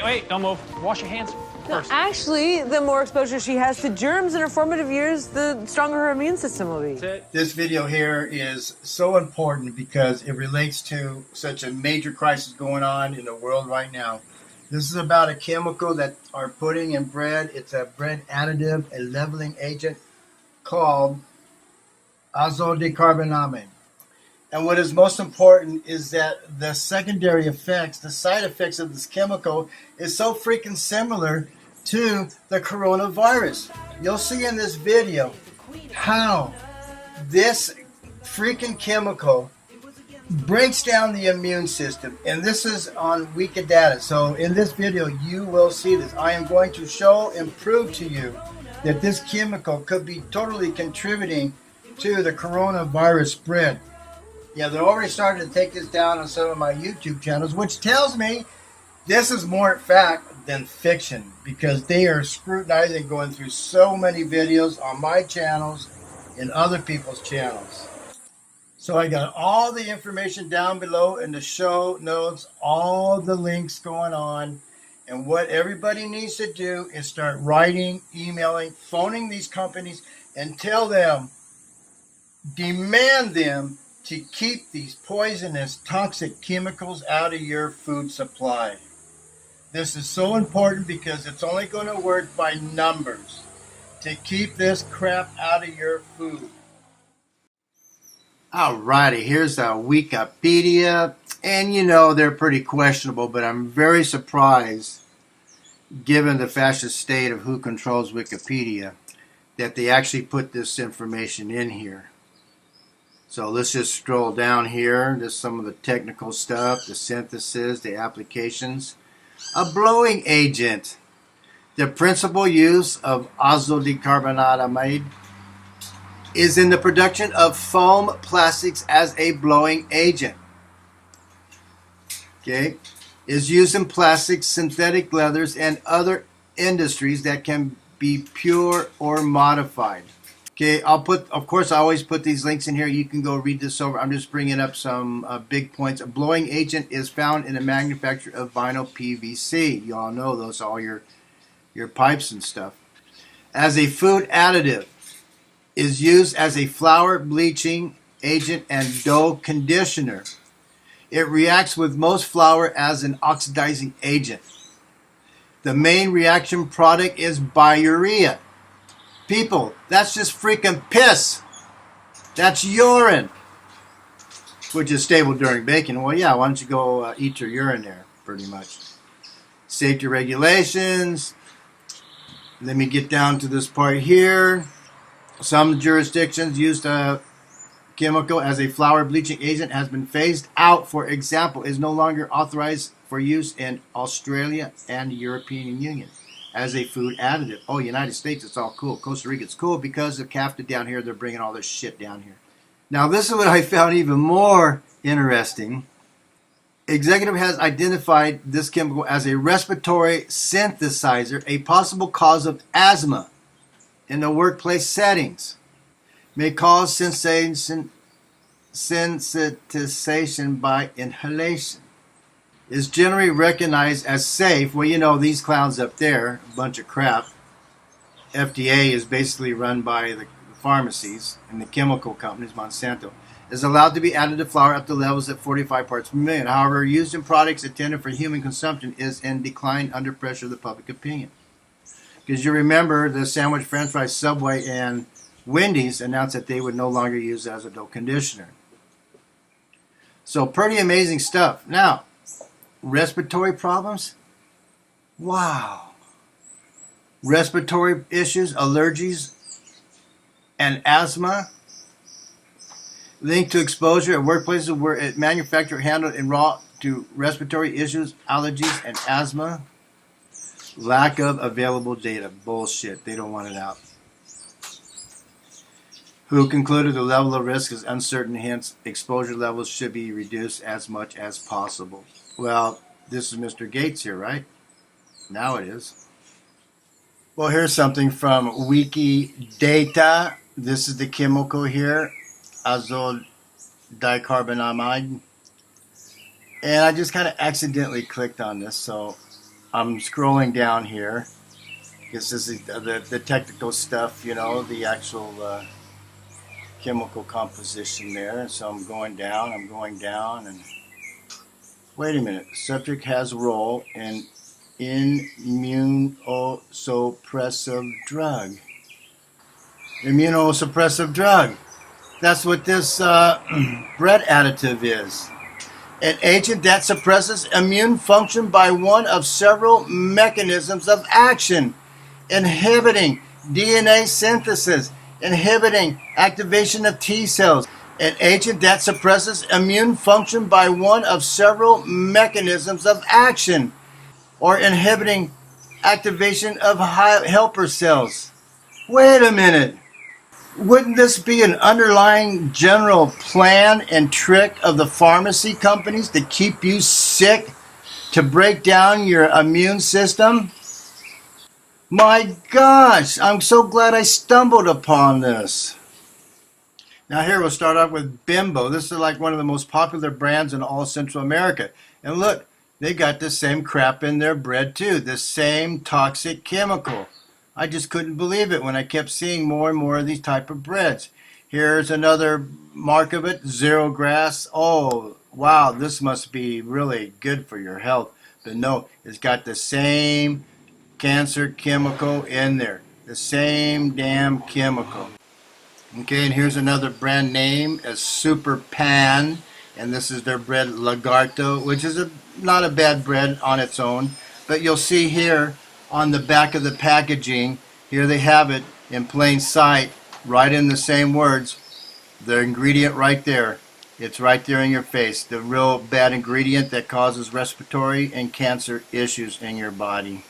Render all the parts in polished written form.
wait, don't move. Wash your hands first. Actually, the more exposure she has to germs in her formative years, the stronger her immune system will be. This video here is so important because it relates to such a major crisis going on in the world right now. This is about a chemical that are putting in bread. It's a bread additive, a leveling agent called Azodicarbonamide. And what is most important is that the secondary effects, the side effects of this chemical is so freaking similar to the coronavirus. You'll see in this video how this freaking chemical breaks down the immune system. And this is on Rica data. So in this video, you will see this. I am going to show and prove to you that this chemical could be totally contributing to the coronavirus spread. Yeah, they're already starting to take this down on some of my YouTube channels, which tells me this is more fact than fiction because they are scrutinizing, going through so many videos on my channels and other people's channels. So I got all the information down below in the show notes, all the links going on. And what everybody needs to do is start writing, emailing, phoning these companies and tell them, demand them to keep these poisonous, toxic chemicals out of your food supply. This is so important because it's only going to work by numbers to keep this crap out of your food. Alrighty, here's a Wikipedia. And you know, they're pretty questionable, but I'm very surprised, given the fascist state of who controls Wikipedia, that they actually put this information in here. So let's just scroll down here. There's some of the technical stuff, the synthesis, the applications. A blowing agent. The principal use of azodicarbonamide is in the production of foam plastics as a blowing agent. Okay, is used in plastics, synthetic leathers, and other industries that can be pure or modified. Okay, of course, I always put these links in here. You can go read this over. I'm just bringing up some big points. A blowing agent is found in the manufacture of vinyl PVC. You all know those, all your pipes and stuff. As a food additive, is used as a flour bleaching agent and dough conditioner. It reacts with most flour as an oxidizing agent. The main reaction product is biurea. People, that's just freaking piss. That's urine, which is stable during baking. Well, yeah, why don't you go eat your urine there, pretty much. Safety regulations. Let me get down to this part here. Some jurisdictions use the chemical as a flour bleaching agent has been phased out. For example, is no longer authorized for use in Australia and the European Union as a food additive. Oh, United States, it's all cool. Costa Rica, it's cool because of CAFTA down here. They're bringing all this shit down here. Now, this is what I found even more interesting. Executive has identified this chemical as a respiratory synthesizer, a possible cause of asthma in the workplace settings. May cause sensitization by inhalation. Is generally recognized as safe. Well, you know, these clowns up there, a bunch of crap. FDA is basically run by the pharmacies and the chemical companies, Monsanto, is allowed to be added to flour up to levels at 45 parts per million. However, used in products intended for human consumption is in decline under pressure of the public opinion. Because you remember the sandwich, french fries, Subway, and Wendy's announced that they would no longer use it as a dough conditioner. So pretty amazing stuff. Now, respiratory problems? Wow. Respiratory issues, allergies, and asthma linked to exposure at workplaces where it manufactured handled in raw to respiratory issues, allergies, and asthma. Lack of available data. Bullshit. They don't want it out. Who concluded the level of risk is uncertain, hence exposure levels should be reduced as much as possible. Well, this is Mr. Gates here, right? Now it is. Well, here's something from Wikidata. This is the chemical here, azodicarbonamide. And I just kind of accidentally clicked on this, so I'm scrolling down here. This is the technical stuff, you know, the actual chemical composition there. So I'm going down, and wait a minute. The subject has a role in immunosuppressive drug. Immunosuppressive drug. That's what this bread additive is. An agent that suppresses immune function by one of several mechanisms of action, inhibiting DNA synthesis, inhibiting activation of T cells. An agent that suppresses immune function by one of several mechanisms of action, or inhibiting activation of helper cells. Wait a minute. Wouldn't this be an underlying general plan and trick of the pharmacy companies to keep you sick, to break down your immune system? My gosh, I'm so glad I stumbled upon this. Now here we'll start off with Bimbo. This is like one of the most popular brands in all Central America. And look, they got the same crap in their bread too, the same toxic chemical. I just couldn't believe it when I kept seeing more and more of these type of breads. Here's another mark of it, zero grass. Oh, wow, this must be really good for your health. But no, it's got the same cancer chemical in there. The same damn chemical. Okay, and here's another brand name as SuperPan. And this is their bread Lagarto, which is not a bad bread on its own. But you'll see here, on the back of the packaging, here they have it in plain sight, right in the same words, the ingredient right there. It's right there in your face, the real bad ingredient that causes respiratory and cancer issues in your body.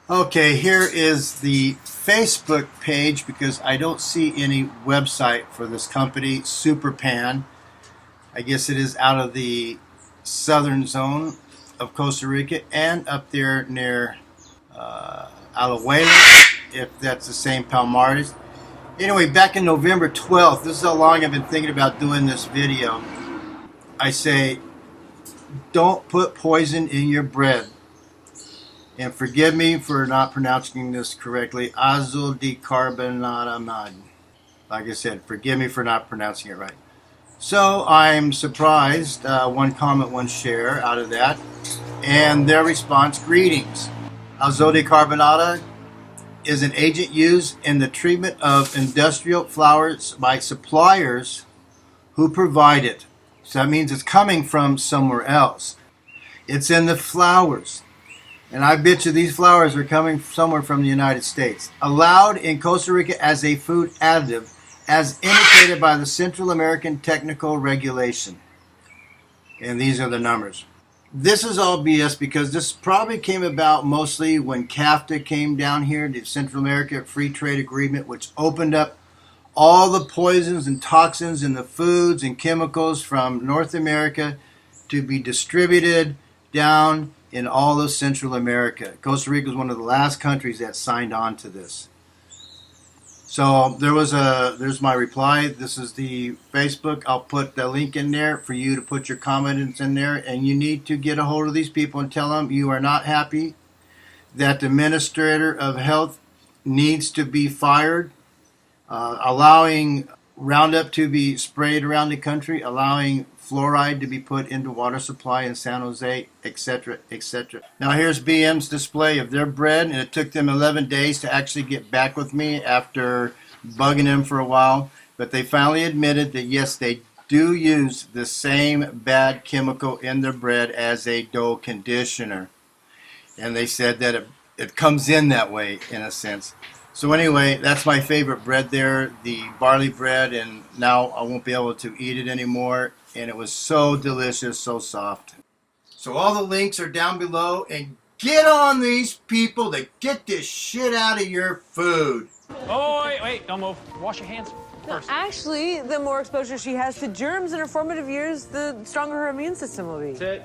Okay, here is the Facebook page, because I don't see any website for this company, SuperPan. I guess it is out of the southern zone of Costa Rica and up there near Alajuela, if that's the same Palmares. Anyway, back in November 12th, this is how long I've been thinking about doing this video. I say, don't put poison in your bread. And forgive me for not pronouncing this correctly, Azodicarbonamide. Like I said, forgive me for not pronouncing it right. So I'm surprised, one comment, one share out of that, and their response, greetings. Azodicarbonamide is an agent used in the treatment of industrial flours by suppliers who provide it. So that means it's coming from somewhere else. It's in the flours. And I bet you these flours are coming somewhere from the United States. Allowed in Costa Rica as a food additive, as indicated by the Central American Technical Regulation. And these are the numbers. This is all BS, because this probably came about mostly when CAFTA came down here, the Central America Free Trade Agreement, which opened up all the poisons and toxins in the foods and chemicals from North America to be distributed down in all of Central America. Costa Rica was one of the last countries that signed on to this. So there's my reply. This is the Facebook. I'll put the link in there for you to put your comments in there. And you need to get a hold of these people and tell them you are not happy, that the Minister of Health needs to be fired, allowing Roundup to be sprayed around the country, allowing fluoride to be put into water supply in San Jose, etc., etc. Now here's BM's display of their bread, and it took them 11 days to actually get back with me after bugging them for a while. But they finally admitted that yes, they do use the same bad chemical in their bread as a dough conditioner. And they said that it comes in that way, in a sense. So anyway, that's my favorite bread there, the barley bread, and now I won't be able to eat it anymore. And it was so delicious, so soft. So all the links are down below, and get on these people to get this shit out of your food. Oh, wait, don't move. Wash your hands first. No, actually, the more exposure she has to germs in her formative years, the stronger her immune system will be. That's it.